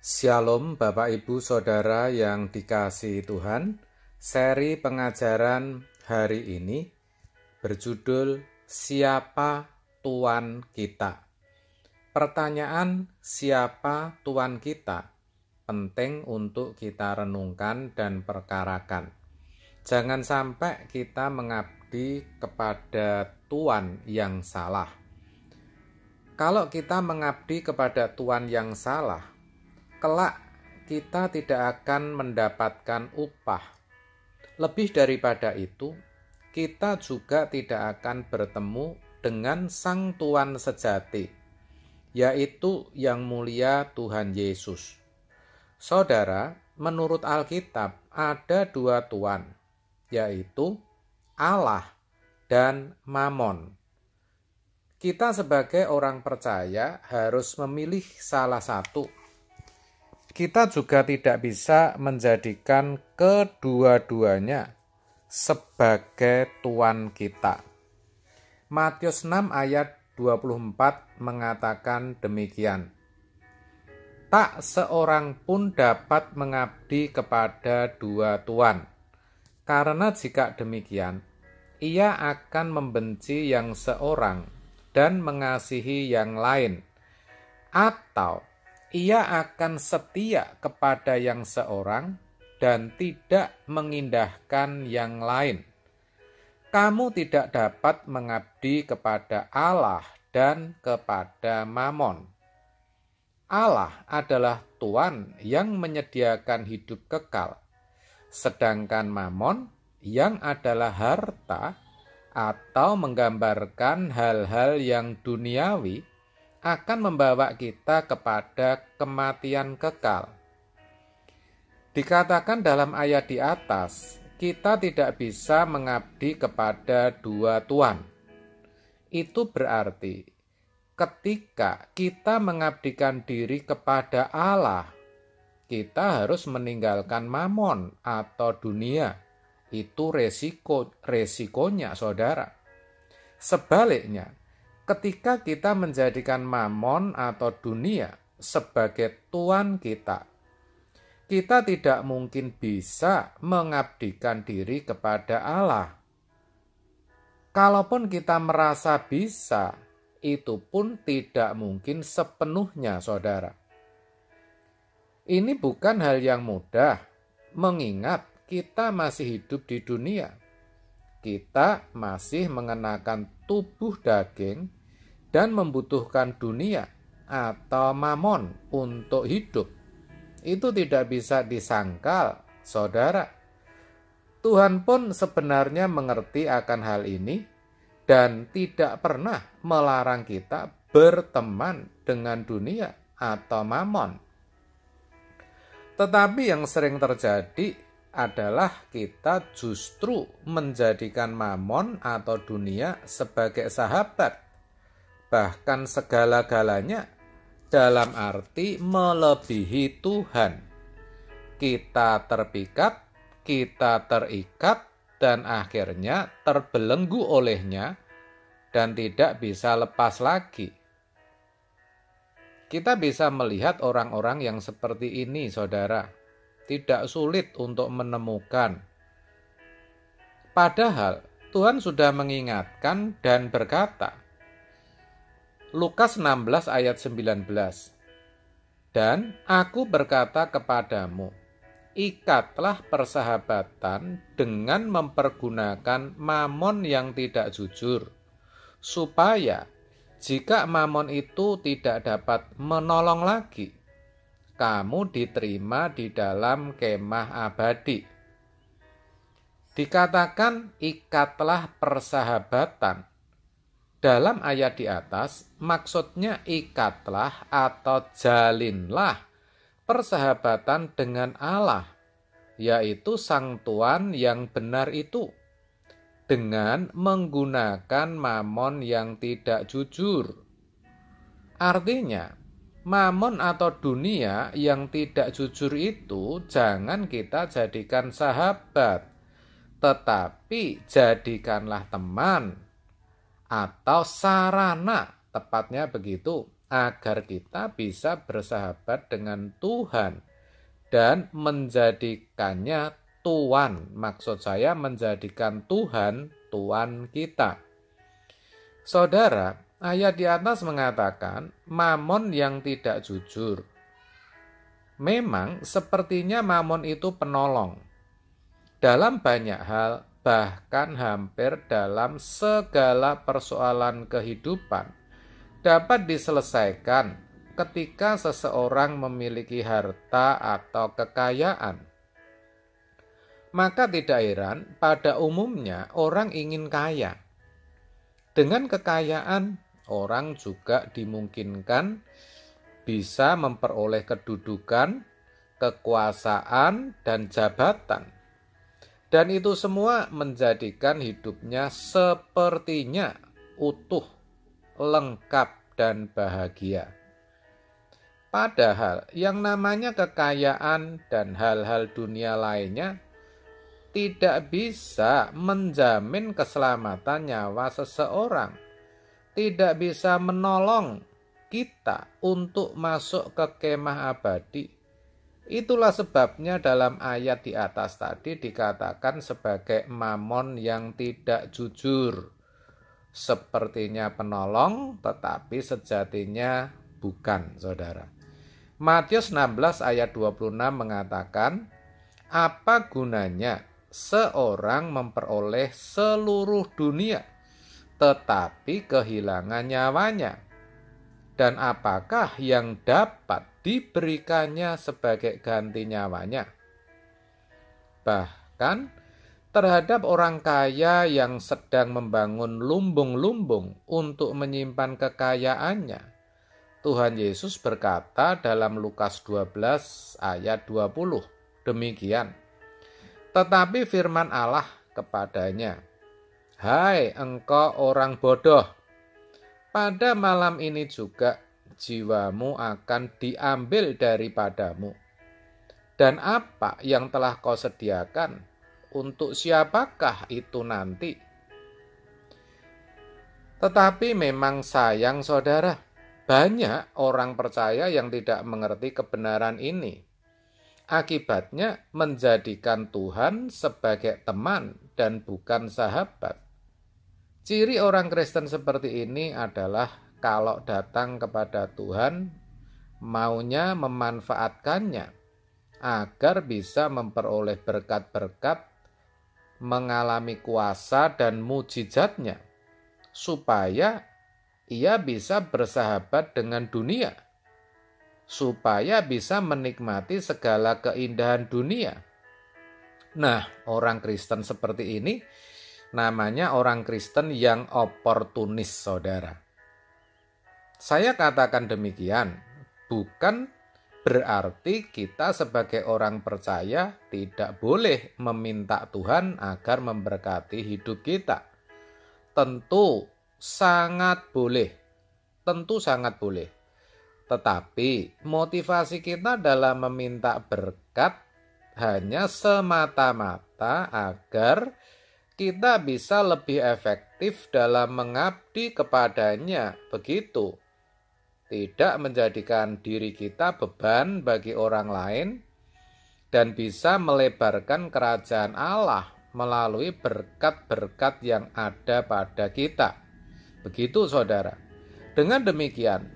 Shalom Bapak Ibu Saudara yang dikasihi Tuhan. Seri pengajaran hari ini berjudul Siapa Tuan Kita? Pertanyaan siapa Tuan kita penting untuk kita renungkan dan perkarakan. Jangan sampai kita mengabdi kepada Tuan yang salah. Kalau kita mengabdi kepada Tuan yang salah, kelak kita tidak akan mendapatkan upah. Lebih daripada itu, kita juga tidak akan bertemu dengan Sang Tuan sejati, yaitu Yang Mulia Tuhan Yesus. Saudara, menurut Alkitab ada dua Tuan, yaitu Allah dan Mamon. Kita sebagai orang percaya harus memilih salah satu. Kita juga tidak bisa menjadikan kedua-duanya sebagai Tuan kita. Matius 6 ayat 24 mengatakan demikian. Tak seorang pun dapat mengabdi kepada dua tuan, karena jika demikian, ia akan membenci yang seorang dan mengasihi yang lain, atau ia akan setia kepada yang seorang dan tidak mengindahkan yang lain. Kamu tidak dapat mengabdi kepada Allah dan kepada Mamon. Allah adalah Tuan yang menyediakan hidup kekal, sedangkan Mamon yang adalah harta atau menggambarkan hal-hal yang duniawi akan membawa kita kepada kematian kekal. Dikatakan dalam ayat di atas, kita tidak bisa mengabdi kepada dua tuan. Itu berarti ketika kita mengabdikan diri kepada Allah, kita harus meninggalkan mamon atau dunia. Itu resikonya, saudara. Sebaliknya, ketika kita menjadikan mamon atau dunia sebagai tuan kita tidak mungkin bisa mengabdikan diri kepada Allah. Kalaupun kita merasa bisa, itu pun tidak mungkin sepenuhnya, saudara. Ini bukan hal yang mudah, mengingat kita masih hidup di dunia. Kita masih mengenakan tubuh daging dan membutuhkan dunia atau mamon untuk hidup. Itu tidak bisa disangkal, saudara. Tuhan pun sebenarnya mengerti akan hal ini dan tidak pernah melarang kita berteman dengan dunia atau mamon. Tetapi yang sering terjadi adalah kita justru menjadikan mamon atau dunia sebagai sahabat, bahkan segala-galanya, dalam arti melebihi Tuhan. Kita terpikat, kita terikat, dan akhirnya terbelenggu olehnya dan tidak bisa lepas lagi. Kita bisa melihat orang-orang yang seperti ini, saudara. Tidak sulit untuk menemukan. Padahal Tuhan sudah mengingatkan dan berkata, Lukas 16 ayat 19, dan aku berkata kepadamu, ikatlah persahabatan dengan mempergunakan mamon yang tidak jujur, supaya jika mamon itu tidak dapat menolong lagi, kamu diterima di dalam kemah abadi. Dikatakan ikatlah persahabatan. Dalam ayat di atas, maksudnya ikatlah atau jalinlah persahabatan dengan Allah, yaitu Sang Tuan yang benar itu, dengan menggunakan mamon yang tidak jujur. Artinya, mamon atau dunia yang tidak jujur itu jangan kita jadikan sahabat, tetapi jadikanlah teman atau sarana, tepatnya begitu, agar kita bisa bersahabat dengan Tuhan dan menjadikannya Tuhan. Maksud saya menjadikan Tuhan Tuhan kita. Saudara, ayat di atas mengatakan mamon yang tidak jujur. Memang sepertinya mamon itu penolong dalam banyak hal, bahkan hampir dalam segala persoalan kehidupan, dapat diselesaikan ketika seseorang memiliki harta atau kekayaan. Maka tidak heran pada umumnya orang ingin kaya. Dengan kekayaan, orang juga dimungkinkan bisa memperoleh kedudukan, kekuasaan, dan jabatan. Dan itu semua menjadikan hidupnya sepertinya utuh, lengkap, dan bahagia. Padahal yang namanya kekayaan dan hal-hal dunia lainnya tidak bisa menjamin keselamatan nyawa seseorang, tidak bisa menolong kita untuk masuk ke kemah abadi. Itulah sebabnya dalam ayat di atas tadi dikatakan sebagai mamon yang tidak jujur. Sepertinya penolong, tetapi sejatinya bukan, saudara. Matius 16 ayat 26 mengatakan, apa gunanya seorang memperoleh seluruh dunia, tetapi kehilangan nyawanya? Dan apakah yang dapat diberikannya sebagai ganti nyawanya? Bahkan terhadap orang kaya yang sedang membangun lumbung-lumbung untuk menyimpan kekayaannya, Tuhan Yesus berkata dalam Lukas 12 ayat 20, demikian. Tetapi firman Allah kepadanya, hai engkau orang bodoh, pada malam ini juga jiwamu akan diambil daripadamu. Dan apa yang telah kau sediakan, untuk siapakah itu nanti? Tetapi memang sayang saudara, banyak orang percaya yang tidak mengerti kebenaran ini. Akibatnya menjadikan Tuhan sebagai teman dan bukan sahabat. Ciri orang Kristen seperti ini adalah kalau datang kepada Tuhan, maunya memanfaatkannya agar bisa memperoleh berkat-berkat, mengalami kuasa dan mujizatnya, supaya ia bisa bersahabat dengan dunia, supaya bisa menikmati segala keindahan dunia. Nah, orang Kristen seperti ini namanya orang Kristen yang oportunis, saudara. Saya katakan demikian, bukan berarti kita sebagai orang percaya tidak boleh meminta Tuhan agar memberkati hidup kita. Tentu sangat boleh. Tetapi motivasi kita dalam meminta berkat hanya semata-mata agar kita bisa lebih efektif dalam mengabdi kepadanya, begitu. Tidak menjadikan diri kita beban bagi orang lain dan bisa melebarkan kerajaan Allah melalui berkat-berkat yang ada pada kita. Begitu saudara. Dengan demikian,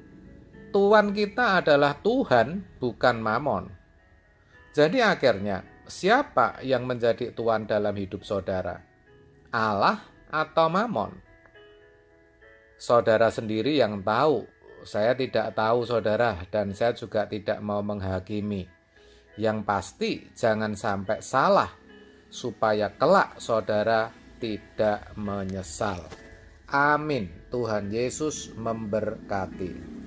Tuhan kita adalah Tuhan, bukan mamon. Jadi akhirnya, siapa yang menjadi Tuhan dalam hidup saudara? Allah atau mamon? Saudara sendiri yang tahu. Saya tidak tahu saudara, dan saya juga tidak mau menghakimi. Yang pasti jangan sampai salah, supaya kelak saudara tidak menyesal. Amin. Tuhan Yesus memberkati.